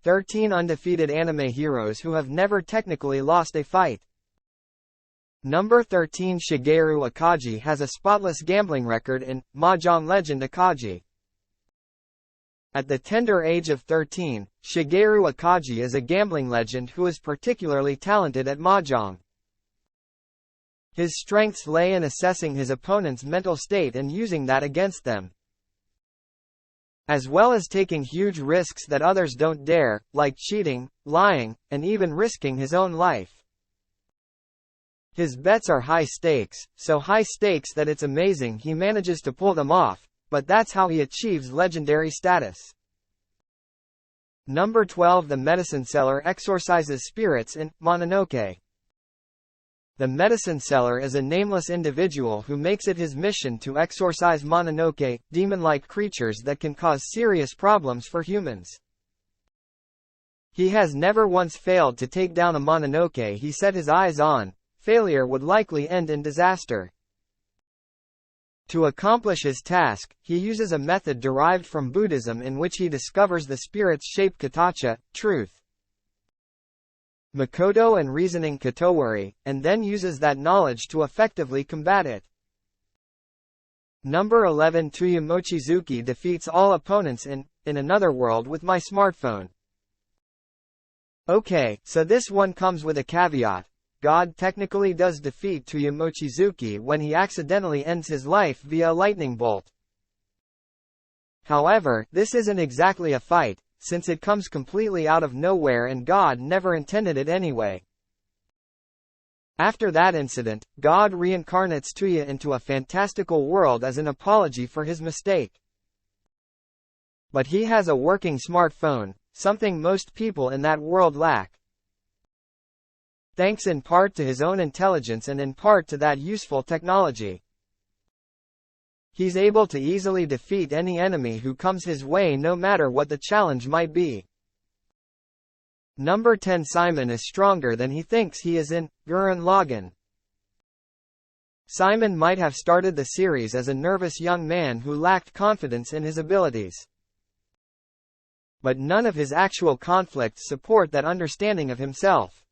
13 undefeated anime heroes who have never technically lost a fight. Number 13 Shigeru Akagi has a spotless gambling record in Mahjong legend Akagi. At the tender age of 13, Shigeru Akagi is a gambling legend who is particularly talented at Mahjong. His strengths lay in assessing his opponent's mental state and using that against them, as well as taking huge risks that others don't dare, like cheating, lying, and even risking his own life. His bets are high stakes, so high stakes that it's amazing he manages to pull them off, but that's how he achieves legendary status. Number 12 The medicine seller exorcises spirits in Mononoke. The medicine seller is a nameless individual who makes it his mission to exorcise Mononoke, demon-like creatures that can cause serious problems for humans. He has never once failed to take down a Mononoke he set his eyes on. Failure would likely end in disaster. To accomplish his task, he uses a method derived from Buddhism in which he discovers the spirit's shape katacha, truth, Makoto and reasoning Katowari, and then uses that knowledge to effectively combat it. Number 11 Touya Mochizuki defeats all opponents in Another World with my smartphone. Okay, so this one comes with a caveat. God technically does defeat Touya Mochizuki when he accidentally ends his life via a lightning bolt. However, this isn't exactly a fight, since it comes completely out of nowhere and God never intended it anyway. After that incident, God reincarnates Touya into a fantastical world as an apology for his mistake. But he has a working smartphone, something most people in that world lack. Thanks in part to his own intelligence and in part to that useful technology, he's able to easily defeat any enemy who comes his way no matter what the challenge might be. Number 10 Simon is stronger than he thinks he is in Gurren Lagann. Simon might have started the series as a nervous young man who lacked confidence in his abilities. But none of his actual conflicts support that understanding of himself.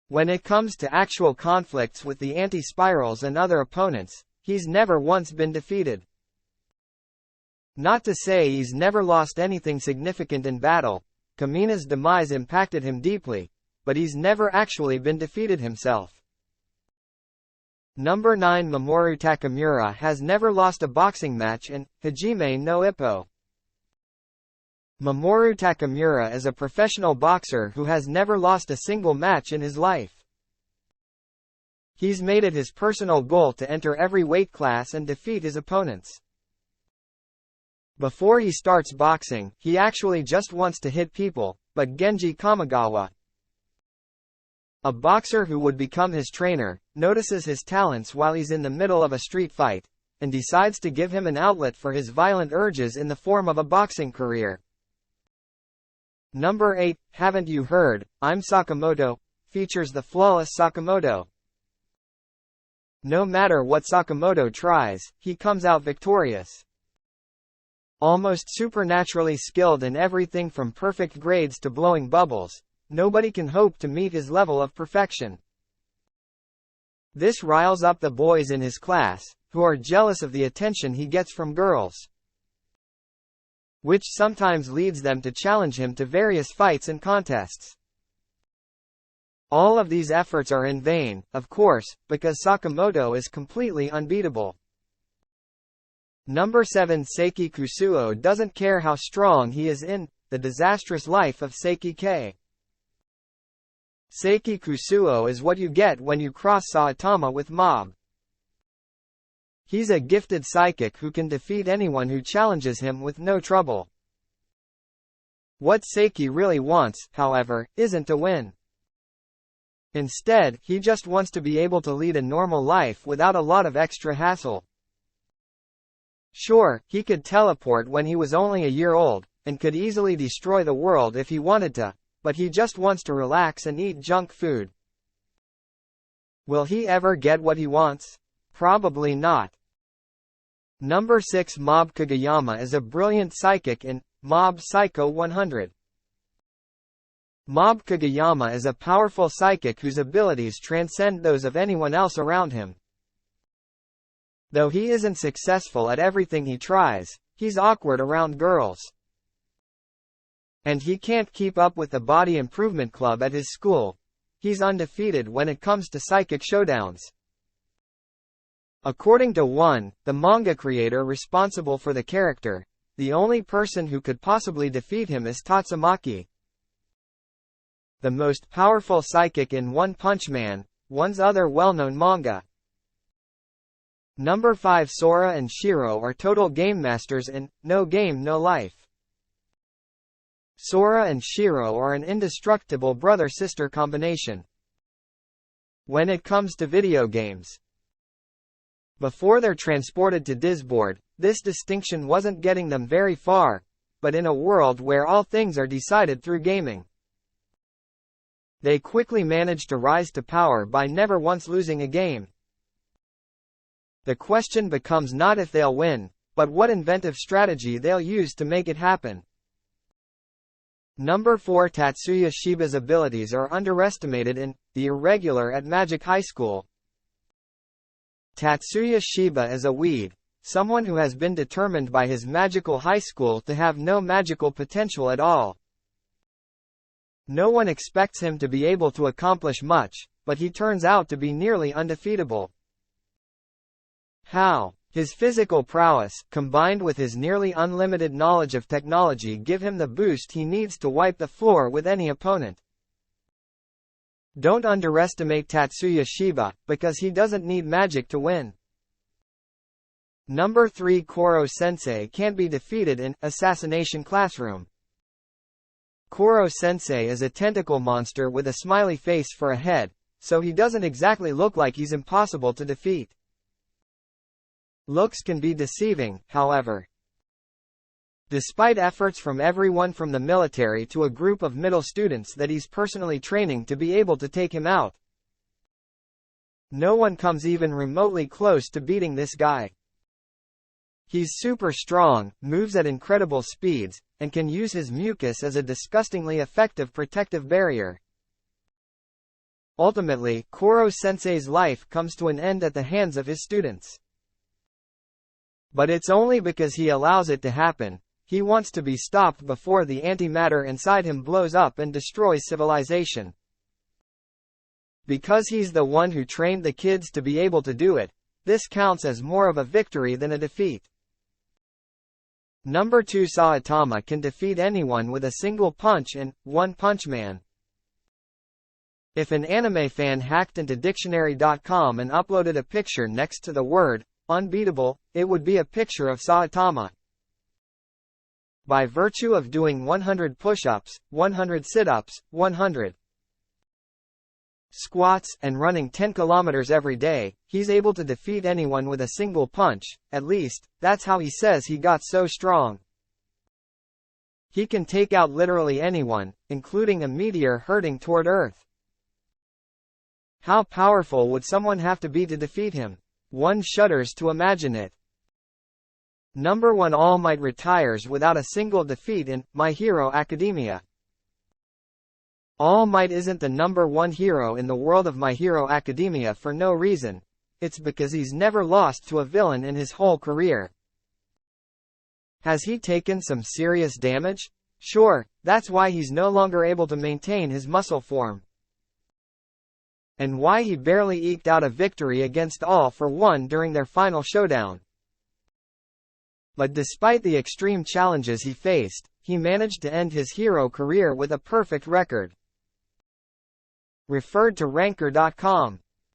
When it comes to actual conflicts with the anti-spirals and other opponents, he's never once been defeated. Not to say he's never lost anything significant in battle. Kamina's demise impacted him deeply, but he's never actually been defeated himself. Number 9 Mamoru Takamura has never lost a boxing match in Hajime no Ippo. Mamoru Takamura is a professional boxer who has never lost a single match in his life. He's made it his personal goal to enter every weight class and defeat his opponents. Before he starts boxing, he actually just wants to hit people, but Genji Kamigawa, a boxer who would become his trainer, notices his talents while he's in the middle of a street fight, and decides to give him an outlet for his violent urges in the form of a boxing career. Number 8, Haven't You Heard, I'm Sakamoto, features the flawless Sakamoto. No matter what Sakamoto tries, he comes out victorious. Almost supernaturally skilled in everything from perfect grades to blowing bubbles, nobody can hope to meet his level of perfection. This riles up the boys in his class, who are jealous of the attention he gets from girls, which sometimes leads them to challenge him to various fights and contests. All of these efforts are in vain, of course, because Sakamoto is completely unbeatable. Number 7 Saiki Kusuo doesn't care how strong he is in The Disastrous Life of Saiki K. Saiki Kusuo is what you get when you cross Saitama with Mob. He's a gifted psychic who can defeat anyone who challenges him with no trouble. What Saiki really wants, however, isn't to win. Instead, he just wants to be able to lead a normal life without a lot of extra hassle. Sure, he could teleport when he was only a year old, and could easily destroy the world if he wanted to, but he just wants to relax and eat junk food. Will he ever get what he wants? Probably not. Number 6 Mob Kageyama is a brilliant psychic in Mob Psycho 100. Mob Kageyama is a powerful psychic whose abilities transcend those of anyone else around him. Though he isn't successful at everything he tries, he's awkward around girls. And he can't keep up with the body improvement club at his school. He's undefeated when it comes to psychic showdowns. According to One, the manga creator responsible for the character, the only person who could possibly defeat him is Tatsumaki, the most powerful psychic in One Punch Man, One's other well-known manga. Number 5. Sora and Shiro are total game masters in No Game No Life. Sora and Shiro are an indestructible brother-sister combination when it comes to video games. Before they're transported to Disboard, this distinction wasn't getting them very far, but in a world where all things are decided through gaming, they quickly managed to rise to power by never once losing a game. The question becomes not if they'll win, but what inventive strategy they'll use to make it happen. Number 4. Tatsuya Shiba's abilities are underestimated in The Irregular at Magic High School. Tatsuya Shiba is a weed, someone who has been determined by his magical high school to have no magical potential at all. No one expects him to be able to accomplish much, but he turns out to be nearly undefeatable. How? His physical prowess, combined with his nearly unlimited knowledge of technology, give him the boost he needs to wipe the floor with any opponent. Don't underestimate Tatsuya Shiba, because he doesn't need magic to win. Number 3. Koro-sensei can't be defeated in Assassination Classroom. Koro-sensei is a tentacle monster with a smiley face for a head, so he doesn't exactly look like he's impossible to defeat. Looks can be deceiving, however. Despite efforts from everyone from the military to a group of middle students that he's personally training to be able to take him out, no one comes even remotely close to beating this guy. He's super strong, moves at incredible speeds, and can use his mucus as a disgustingly effective protective barrier. Ultimately, Koro-sensei's life comes to an end at the hands of his students. But it's only because he allows it to happen. He wants to be stopped before the antimatter inside him blows up and destroys civilization. Because he's the one who trained the kids to be able to do it, this counts as more of a victory than a defeat. Number 2. Saitama can defeat anyone with a single punch in One Punch Man. If an anime fan hacked into dictionary.com and uploaded a picture next to the word unbeatable, it would be a picture of Saitama. By virtue of doing 100 push-ups, 100 sit-ups, 100 squats, and running 10 kilometers every day, he's able to defeat anyone with a single punch. At least, that's how he says he got so strong. He can take out literally anyone, including a meteor hurtling toward Earth. How powerful would someone have to be to defeat him? One shudders to imagine it. Number 1. All Might retires without a single defeat in My Hero Academia. All Might isn't the number 1 hero in the world of My Hero Academia for no reason. It's because he's never lost to a villain in his whole career. Has he taken some serious damage? Sure, that's why he's no longer able to maintain his muscle form. And why he barely eked out a victory against All for One during their final showdown. But despite the extreme challenges he faced, he managed to end his hero career with a perfect record. Referred to Ranker.com.